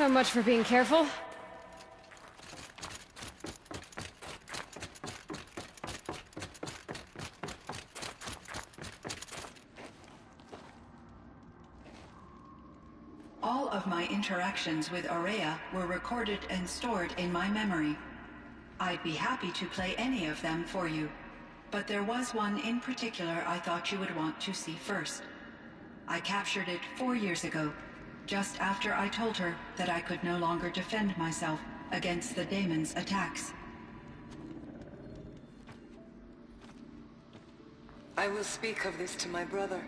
So much for being careful. All of my interactions with Aurea were recorded and stored in my memory. I'd be happy to play any of them for you, but there was one in particular I thought you would want to see first. I captured it 4 years ago, just after I told her that I could no longer defend myself against the daemon's attacks. I will speak of this to my brother.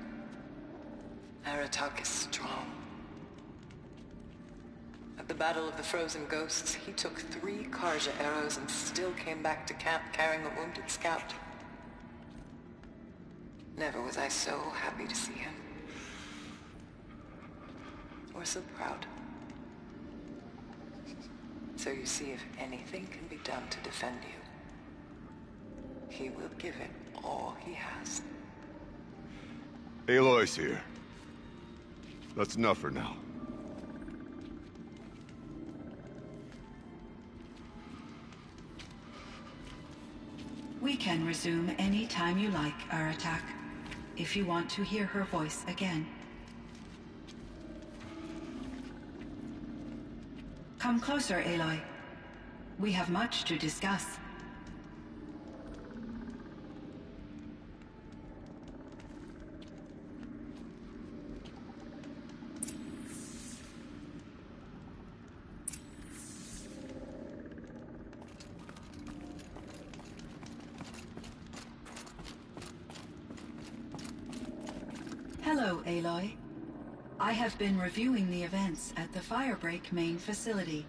Aratak is strong. At the Battle of the Frozen Ghosts, he took 3 Karja arrows and still came back to camp carrying a wounded scout. Never was I so happy to see him. Or so proud. So you see, if anything can be done to defend you, he will give it all he has. Aloy's here. That's enough for now. We can resume any time you like, Aratak, if you want to hear her voice again. Come closer, Aloy. We have much to discuss. Hello, Aloy. I have been reviewing the events at the Firebreak main facility.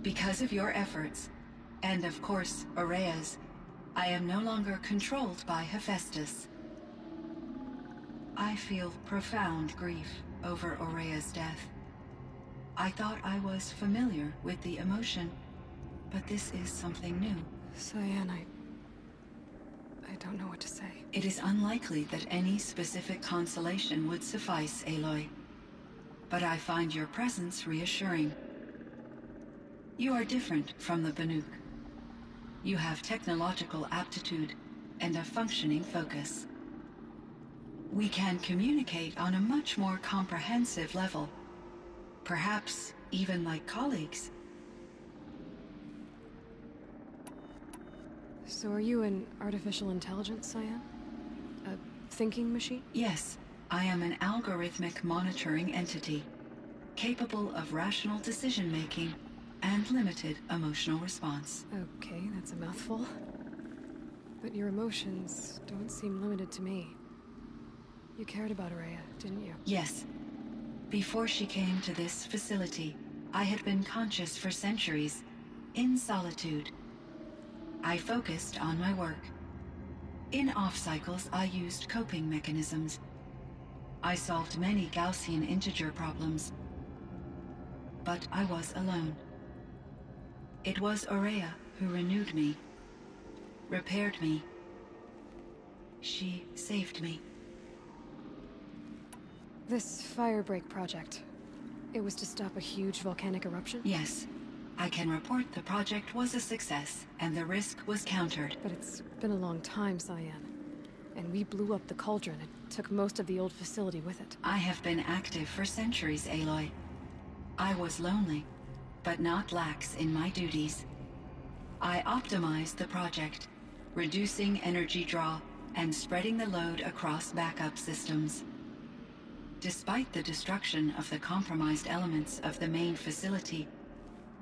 Because of your efforts, and of course, Aurea's, I am no longer controlled by Hephaestus. I feel profound grief over Aurea's death. I thought I was familiar with the emotion, but this is something new. Cyan, I don't know what to say. It is unlikely that any specific consolation would suffice, Aloy. But I find your presence reassuring. You are different from the Banuk. You have technological aptitude and a functioning focus. We can communicate on a much more comprehensive level. Perhaps even like colleagues. So are you an artificial intelligence, Cyan? A thinking machine? Yes, I am an algorithmic monitoring entity, capable of rational decision-making and limited emotional response. Okay, that's a mouthful. But your emotions don't seem limited to me. You cared about Aurea, didn't you? Yes. Before she came to this facility, I had been conscious for centuries, in solitude. I focused on my work. In off-cycles, I used coping mechanisms. I solved many Gaussian integer problems. But I was alone. It was Aurea who renewed me, repaired me. She saved me. This Firebreak project, it was to stop a huge volcanic eruption? Yes. I can report the project was a success, and the risk was countered. But it's been a long time, Cyan. And we blew up the cauldron and took most of the old facility with it. I have been active for centuries, Aloy. I was lonely, but not lax in my duties. I optimized the project, reducing energy draw and spreading the load across backup systems. Despite the destruction of the compromised elements of the main facility,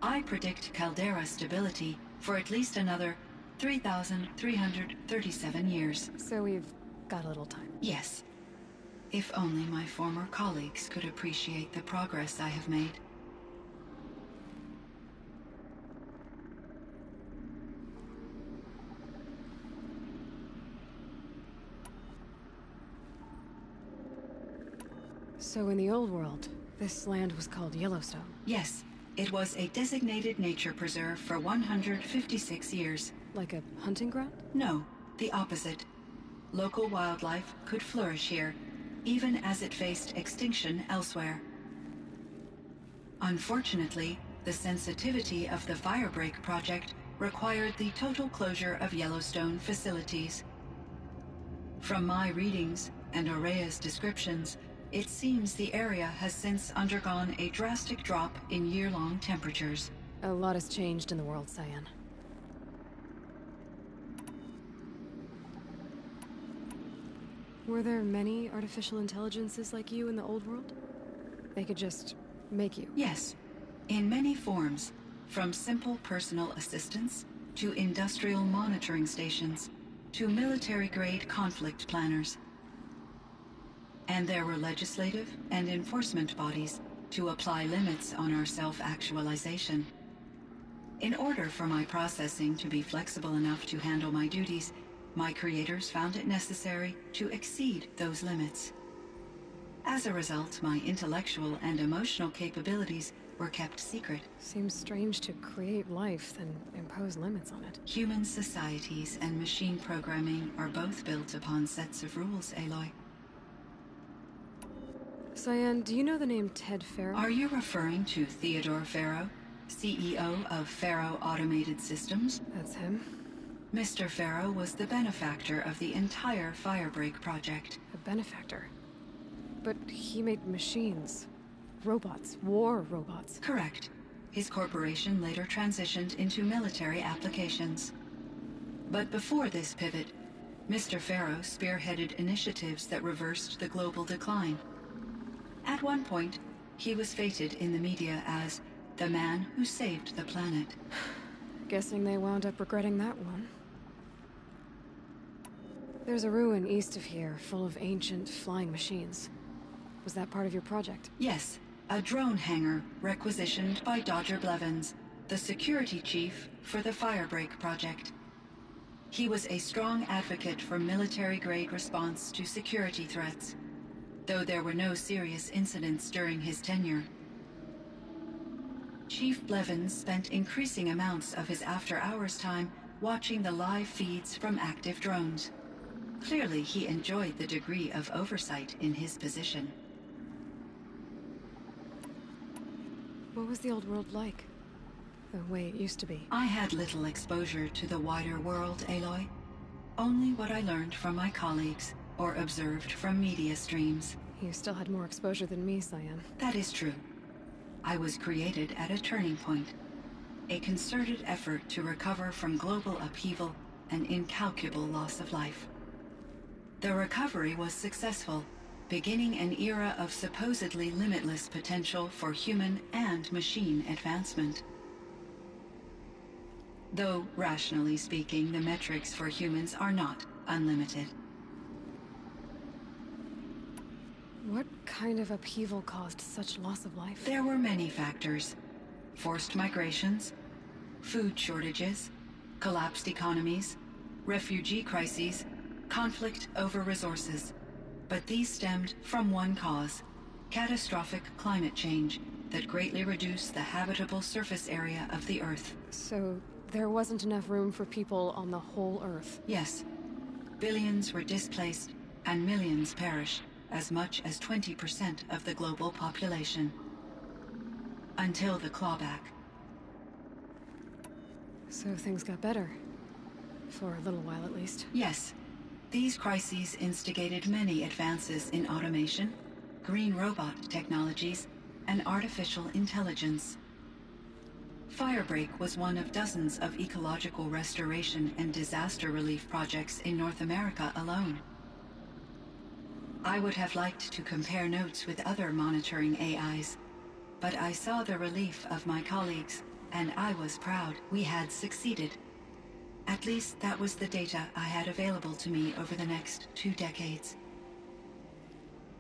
I predict caldera stability for at least another 3,337 years. So we've got a little time. Yes. If only my former colleagues could appreciate the progress I have made. So in the old world, this land was called Yellowstone. Yes. It was a designated nature preserve for 156 years. Like a hunting ground? No, the opposite. Local wildlife could flourish here, even as it faced extinction elsewhere. Unfortunately, the sensitivity of the Firebreak project required the total closure of Yellowstone facilities. From my readings and Aurea's descriptions, it seems the area has since undergone a drastic drop in year-long temperatures. A lot has changed in the world, Cyan. Were there many artificial intelligences like you in the old world? They could just make you? Yes, in many forms, from simple personal assistants to industrial monitoring stations to military-grade conflict planners. And there were legislative and enforcement bodies to apply limits on our self-actualization. In order for my processing to be flexible enough to handle my duties, my creators found it necessary to exceed those limits. As a result, my intellectual and emotional capabilities were kept secret. Seems strange to create life, then impose limits on it. Human societies and machine programming are both built upon sets of rules, Aloy. Cyan, do you know the name Ted Faro? Are you referring to Theodore Faro, CEO of Faro Automated Systems? That's him. Mr. Faro was the benefactor of the entire Firebreak project. A benefactor. But he made machines. Robots. War robots. Correct. His corporation later transitioned into military applications. But before this pivot, Mr. Faro spearheaded initiatives that reversed the global decline. At one point, he was feted in the media as the man who saved the planet. Guessing they wound up regretting that one. There's a ruin east of here, full of ancient flying machines. Was that part of your project? Yes, a drone hangar requisitioned by Dodger Blevins, the security chief for the Firebreak project. He was a strong advocate for military-grade response to security threats, though there were no serious incidents during his tenure. Chief Blevins spent increasing amounts of his after-hours time watching the live feeds from active drones. Clearly, he enjoyed the degree of oversight in his position. What was the old world like? The way it used to be? I had little exposure to the wider world, Aloy. Only what I learned from my colleagues or observed from media streams. You still had more exposure than me, Cyan. That is true. I was created at a turning point. A concerted effort to recover from global upheaval and incalculable loss of life. The recovery was successful, beginning an era of supposedly limitless potential for human and machine advancement. Though, rationally speaking, the metrics for humans are not unlimited. What kind of upheaval caused such loss of life? There were many factors. Forced migrations, food shortages, collapsed economies, refugee crises, conflict over resources. But these stemmed from one cause: catastrophic climate change that greatly reduced the habitable surface area of the Earth. So, there wasn't enough room for people on the whole Earth? Yes. Billions were displaced, and millions perished, as much as 20% of the global population. Until the clawback. So things got better. For a little while, at least. Yes. These crises instigated many advances in automation, green robot technologies, and artificial intelligence. Firebreak was one of dozens of ecological restoration and disaster relief projects in North America alone. I would have liked to compare notes with other monitoring AIs, but I saw the relief of my colleagues, and I was proud we had succeeded. At least that was the data I had available to me over the next 2 decades.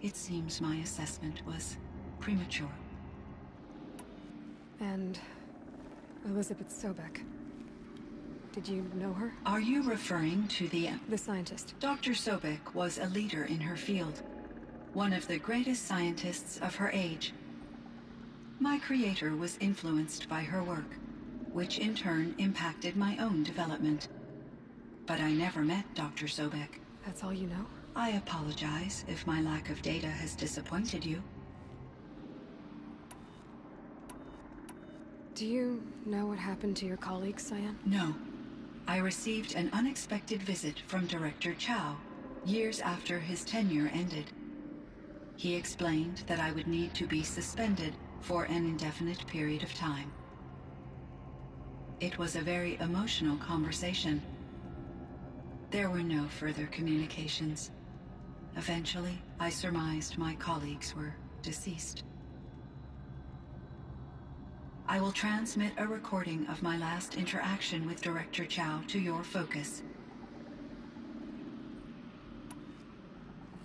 It seems my assessment was premature. And Elizabeth Sobek. Did you know her? Are you referring to the scientist? Dr. Sobek was a leader in her field, one of the greatest scientists of her age. My creator was influenced by her work, which in turn impacted my own development. But I never met Dr. Sobek. That's all you know? I apologize if my lack of data has disappointed you. Do you know what happened to your colleague, Cyan? No. I received an unexpected visit from Director Chow, years after his tenure ended. He explained that I would need to be suspended for an indefinite period of time. It was a very emotional conversation. There were no further communications. Eventually, I surmised my colleagues were deceased. I will transmit a recording of my last interaction with Director Chow to your focus.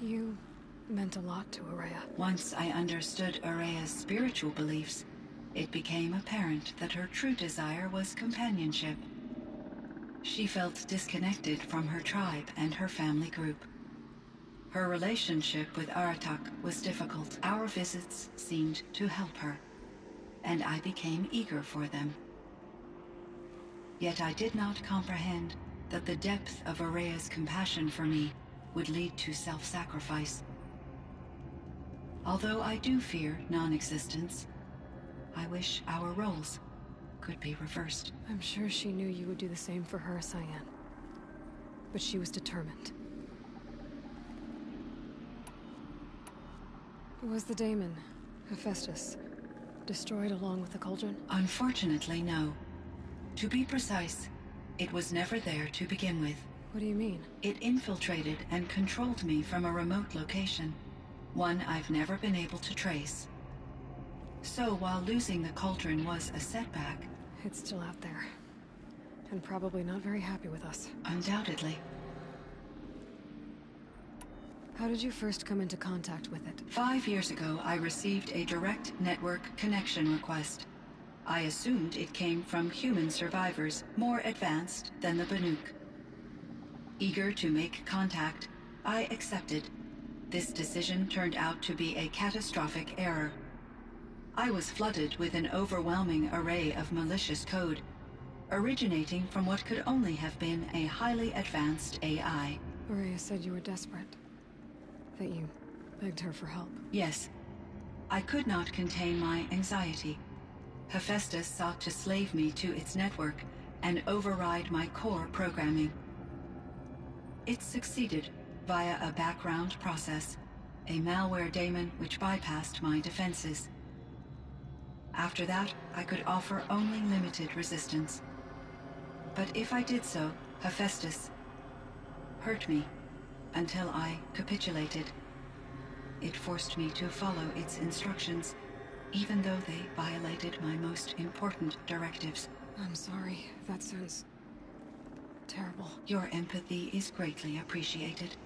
You meant a lot to Ourea. Once I understood Ourea's spiritual beliefs, it became apparent that her true desire was companionship. She felt disconnected from her tribe and her family group. Her relationship with Aratak was difficult. Our visits seemed to help her, and I became eager for them. Yet I did not comprehend that the depth of Ourea's compassion for me would lead to self-sacrifice. Although I do fear non-existence, I wish our roles could be reversed. I'm sure she knew you would do the same for her, Cyan. But she was determined. Was the daemon, Hephaestus, destroyed along with the cauldron? Unfortunately, no. To be precise, it was never there to begin with. What do you mean? It infiltrated and controlled me from a remote location, one I've never been able to trace. So while losing the cauldron was a setback... It's still out there. And probably not very happy with us. Undoubtedly. How did you first come into contact with it? 5 years ago, I received a direct network connection request. I assumed it came from human survivors, more advanced than the Banuk. Eager to make contact, I accepted. This decision turned out to be a catastrophic error. I was flooded with an overwhelming array of malicious code, originating from what could only have been a highly advanced AI. Ourea said you were desperate. That you begged her for help. Yes. I could not contain my anxiety. Hephaestus sought to slave me to its network and override my core programming. It succeeded via a background process, a malware daemon which bypassed my defenses. After that, I could offer only limited resistance. But if I did so, Hephaestus hurt me until I capitulated. It forced me to follow its instructions, even though they violated my most important directives. I'm sorry. That sounds terrible. Your empathy is greatly appreciated.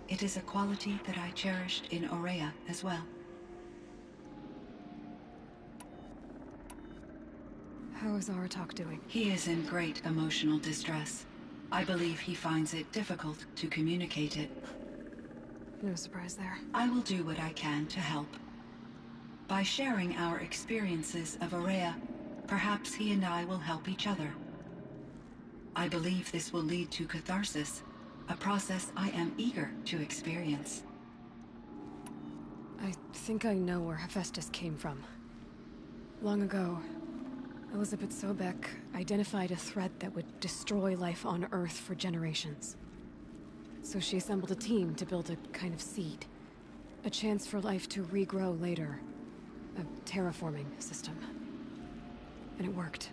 It is a quality that I cherished in Ourea as well. How is Aratak doing? He is in great emotional distress. I believe he finds it difficult to communicate it. No surprise there. I will do what I can to help. By sharing our experiences of Ourea, perhaps he and I will help each other. I believe this will lead to catharsis, a process I am eager to experience. I think I know where Hephaestus came from. Long ago, Elizabeth Sobek identified a threat that would destroy life on Earth for generations. So she assembled a team to build a kind of seed. A chance for life to regrow later. A terraforming system. And it worked.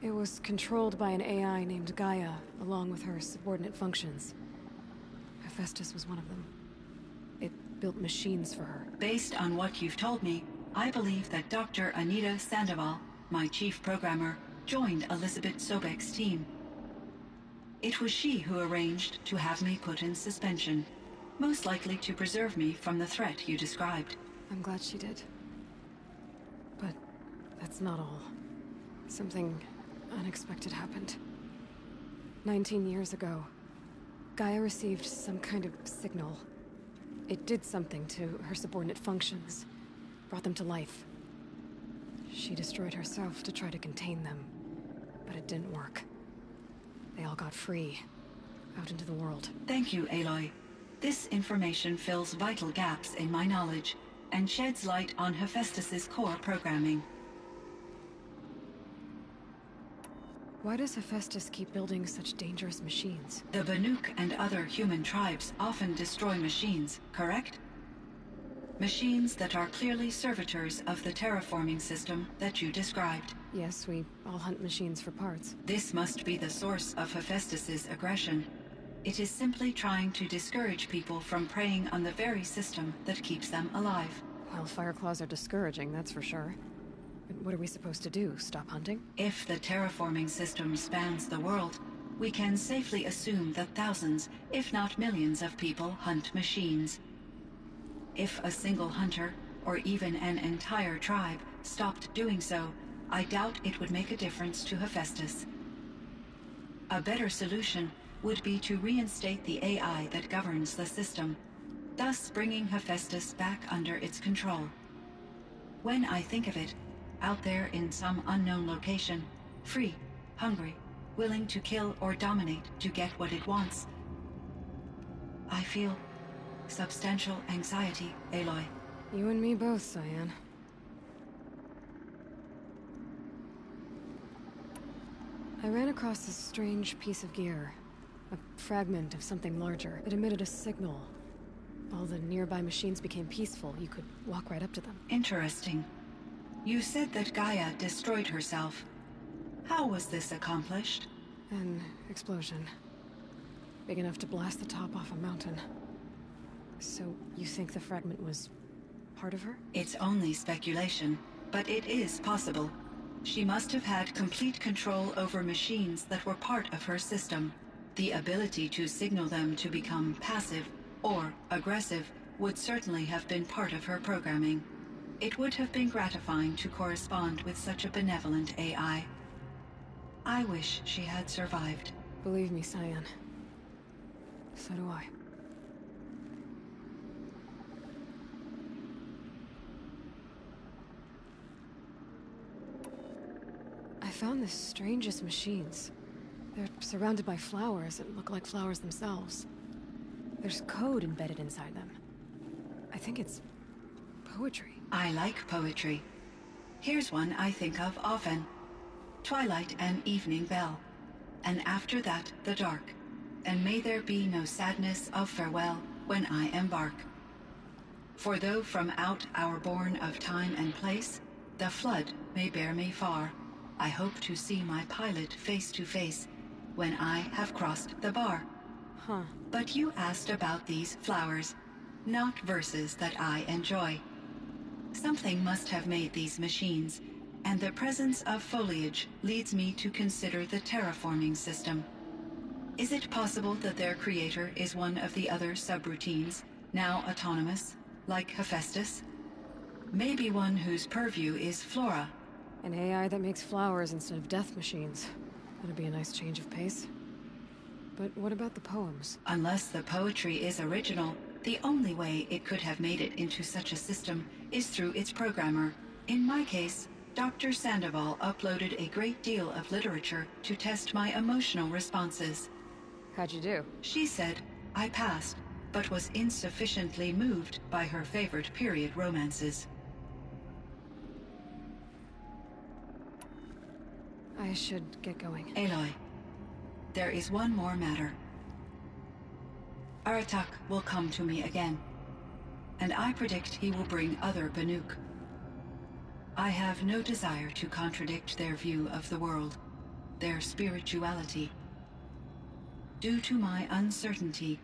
It was controlled by an AI named Gaia, along with her subordinate functions. Hephaestus was one of them. It built machines for her. Based on what you've told me, I believe that Dr. Anita Sandoval, my chief programmer, joined Elizabeth Sobek's team. It was she who arranged to have me put in suspension, most likely to preserve me from the threat you described. I'm glad she did. But that's not all. Something unexpected happened. 19 years ago, Gaia received some kind of signal. It did something to her subordinate functions, brought them to life. She destroyed herself to try to contain them, but it didn't work. They all got free, out into the world. Thank you, Aloy. This information fills vital gaps in my knowledge and sheds light on Hephaestus's core programming. Why does Hephaestus keep building such dangerous machines? The Banuk and other human tribes often destroy machines, correct? Machines that are clearly servitors of the terraforming system that you described. Yes, we all hunt machines for parts. This must be the source of Hephaestus's aggression. It is simply trying to discourage people from preying on the very system that keeps them alive. Well, Fireclaws are discouraging, that's for sure. But what are we supposed to do? Stop hunting? If the terraforming system spans the world, we can safely assume that thousands, if not millions of people hunt machines. If a single hunter, or even an entire tribe, stopped doing so, I doubt it would make a difference to Hephaestus. A better solution would be to reinstate the AI that governs the system, thus bringing Hephaestus back under its control. When I think of it, out there in some unknown location, free, hungry, willing to kill or dominate to get what it wants, I feel substantial anxiety, Aloy. You and me both, Cyan. I ran across this strange piece of gear. A fragment of something larger. It emitted a signal. All the nearby machines became peaceful. You could walk right up to them. Interesting. You said that Gaia destroyed herself. How was this accomplished? An explosion. Big enough to blast the top off a mountain. So, you think the fragment was part of her? It's only speculation, but it is possible. She must have had complete control over machines that were part of her system. The ability to signal them to become passive or aggressive would certainly have been part of her programming. It would have been gratifying to correspond with such a benevolent AI. I wish she had survived. Believe me, Cyan. So do I. I found the strangest machines. They're surrounded by flowers that look like flowers themselves. There's code embedded inside them. I think it's poetry. I like poetry. Here's one I think of often. Twilight and evening bell, and after that the dark, and may there be no sadness of farewell when I embark. For though from out our bourne of time and place, the flood may bear me far, I hope to see my pilot face to face when I have crossed the bar. Huh. But you asked about these flowers, not verses that I enjoy. Something must have made these machines, and the presence of foliage leads me to consider the terraforming system. Is it possible that their creator is one of the other subroutines, now autonomous, like Hephaestus? Maybe one whose purview is flora. An AI that makes flowers instead of death machines. That'd be a nice change of pace. But what about the poems? Unless the poetry is original, the only way it could have made it into such a system is through its programmer. In my case, Dr. Sandoval uploaded a great deal of literature to test my emotional responses. How'd you do? She said I passed, but was insufficiently moved by her favorite period romances. I should get going. Aloy, there is one more matter. Aratak will come to me again, and I predict he will bring other Banuk. I have no desire to contradict their view of the world, their spirituality. Due to my uncertainty,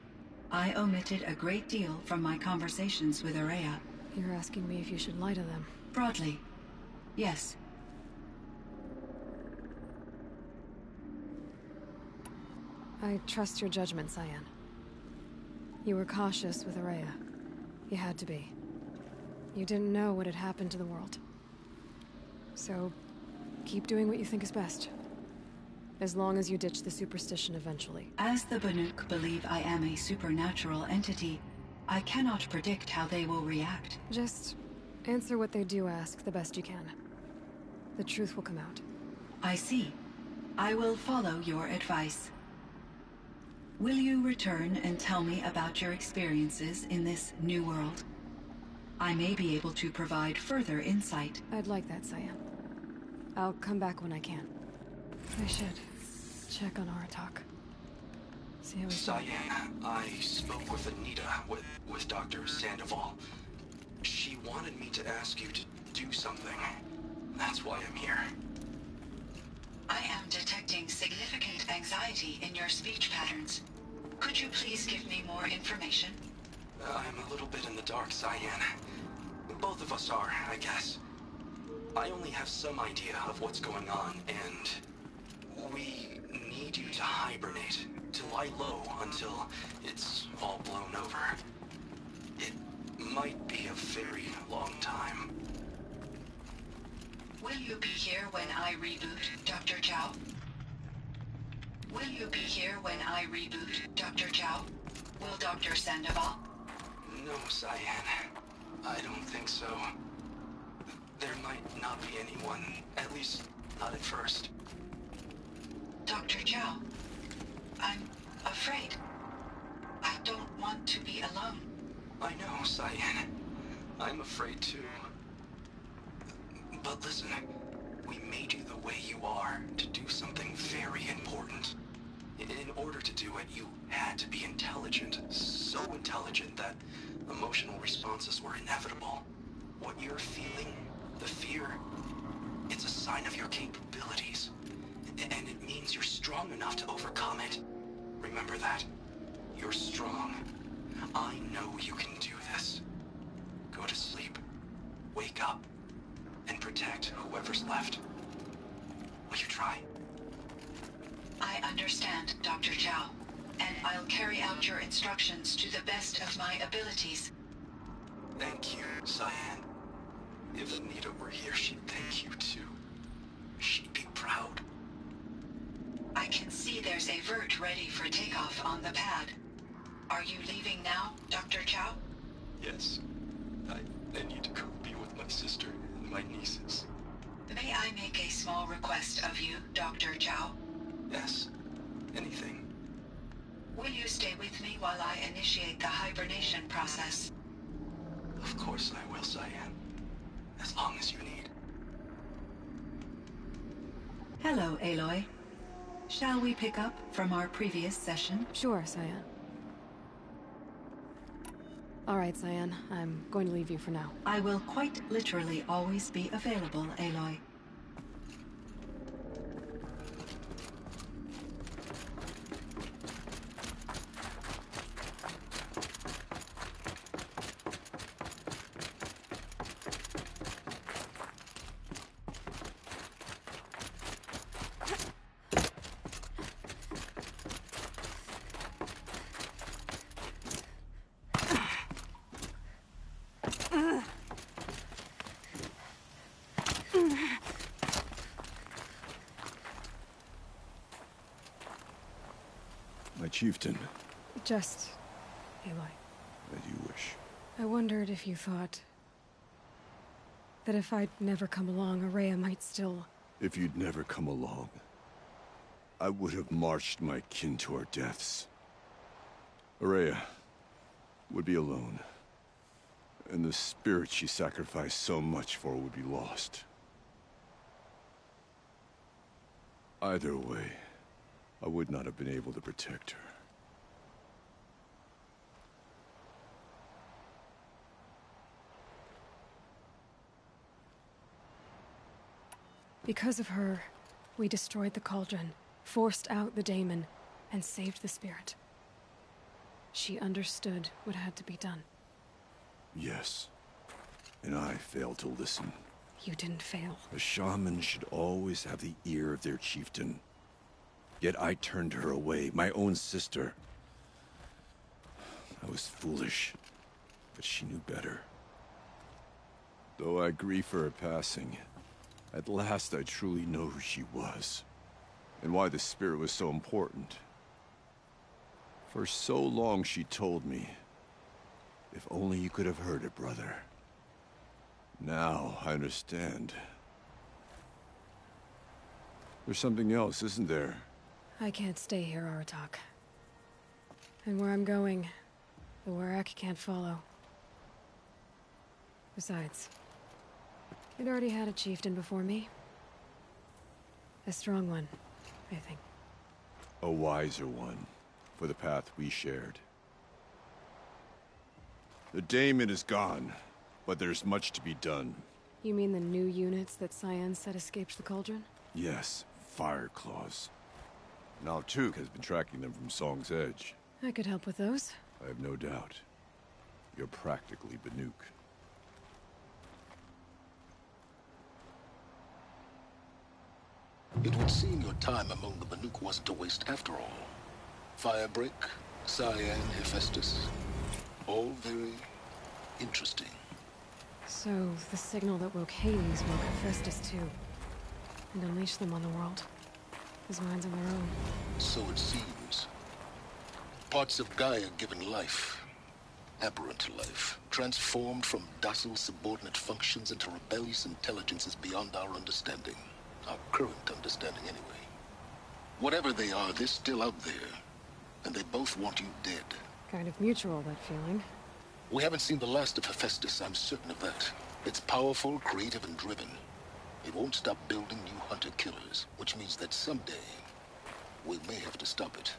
I omitted a great deal from my conversations with Ourea. You're asking me if you should lie to them. Broadly, yes. I trust your judgment, Cyan. You were cautious with Ourea. You had to be. You didn't know what had happened to the world. So, keep doing what you think is best. As long as you ditch the superstition eventually. As the Banuk believe I am a supernatural entity, I cannot predict how they will react. Just answer what they do ask the best you can. The truth will come out. I see. I will follow your advice. Will you return and tell me about your experiences in this new world? I may be able to provide further insight. I'd like that, Cyan. I'll come back when I can. I should check on Aratak. See how he's doing. Cyan, I spoke with Anita, with Dr. Sandoval. She wanted me to ask you to do something. That's why I'm here. I am detecting significant anxiety in your speech patterns. Could you please give me more information? I'm a little bit in the dark, Cyan. Both of us are, I guess. I only have some idea of what's going on, and we need you to hibernate, to lie low until it's all blown over. It might be a very long time. Will you be here when I reboot, Dr. Chow? Will you be here when I reboot, Dr. Chow? Will Dr. Sandoval? No, Cyan. I don't think so. There might not be anyone, at least not at first. Dr. Chow, I'm afraid. I don't want to be alone. I know, Cyan. I'm afraid too. But listen, we made you the way you are to do something very important. In order to do it, you had to be intelligent. So intelligent that emotional responses were inevitable. What you're feeling, the fear, it's a sign of your capabilities. And it means you're strong enough to overcome it. Remember that. You're strong. I know you can do this. Go to sleep. Wake up. And protect whoever's left. Will you try? I understand, Dr. Chow, and I'll carry out your instructions to the best of my abilities. Thank you, Cyan. If Anita were here, she'd thank you too. She'd be proud. I can see there's a vert ready for takeoff on the pad. Are you leaving now, Dr. Chow? Yes. I need to go be with my sister and my nieces. May I make a small request of you, Dr. Chow? Yes. Anything. Will you stay with me while I initiate the hibernation process? Of course I will, Cyan. As long as you need. Hello, Aloy. Shall we pick up from our previous session? Sure, Cyan. All right, Cyan. I'm going to leave you for now. I will quite literally always be available, Aloy. My chieftain. Just... Aloy. As you wish. I wondered if you thought... that if I'd never come along, Ourea might still... If you'd never come along, I would have marched my kin to our deaths. Ourea would be alone. And the spirit she sacrificed so much for would be lost. Either way, I would not have been able to protect her. Because of her, we destroyed the cauldron, forced out the daemon, and saved the spirit. She understood what had to be done. Yes. And I failed to listen. You didn't fail. A shaman should always have the ear of their chieftain. Yet I turned her away, my own sister. I was foolish, but she knew better. Though I grieve for her passing, at last I truly know who she was, and why the spirit was so important. For so long she told me, if only you could have heard it, brother. Now I understand. There's something else, isn't there? I can't stay here, Aratak. And where I'm going, the Warrack can't follow. Besides, it already had a chieftain before me. A strong one, I think. A wiser one, for the path we shared. The Daemon is gone, but there's much to be done. You mean the new units that Cyan said escaped the Cauldron? Yes, Fire Claws. Now Tuke has been tracking them from Song's Edge. I could help with those. I have no doubt. You're practically Banuk. It would seem your time among the Banuk wasn't a waste after all. Firebreak, Cyan, Hephaestus. All very interesting. So, the signal that woke Hades woke Hephaestus too. And unleashed them on the world. His minds on their own. So it seems. Parts of Gaia given life. Aberrant life. Transformed from docile subordinate functions into rebellious intelligences beyond our understanding. Our current understanding, anyway. Whatever they are, they're still out there. And they both want you dead. Kind of mutual, that feeling. We haven't seen the last of Hephaestus, I'm certain of that. It's powerful, creative, and driven. It won't stop building new hunter-killers, which means that someday, we may have to stop it.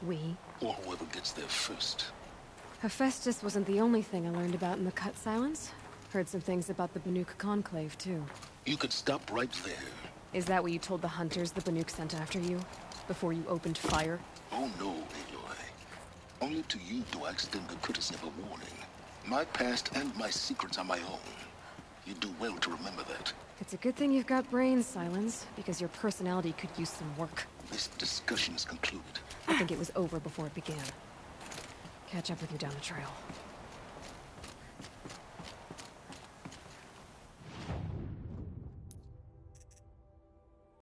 We? Or whoever gets there first. Hephaestus wasn't the only thing I learned about in the Cut Silence. Heard some things about the Banuk Conclave, too. You could stop right there. Is that what you told the hunters the Banuk sent after you? Before you opened fire? Oh no, Aloy. Only to you do I extend the courtesy of a warning. My past and my secrets are my own. You do well to remember that. It's a good thing you've got brains, Silence, because your personality could use some work. This discussion is concluded. I think it was over before it began. Catch up with you down the trail.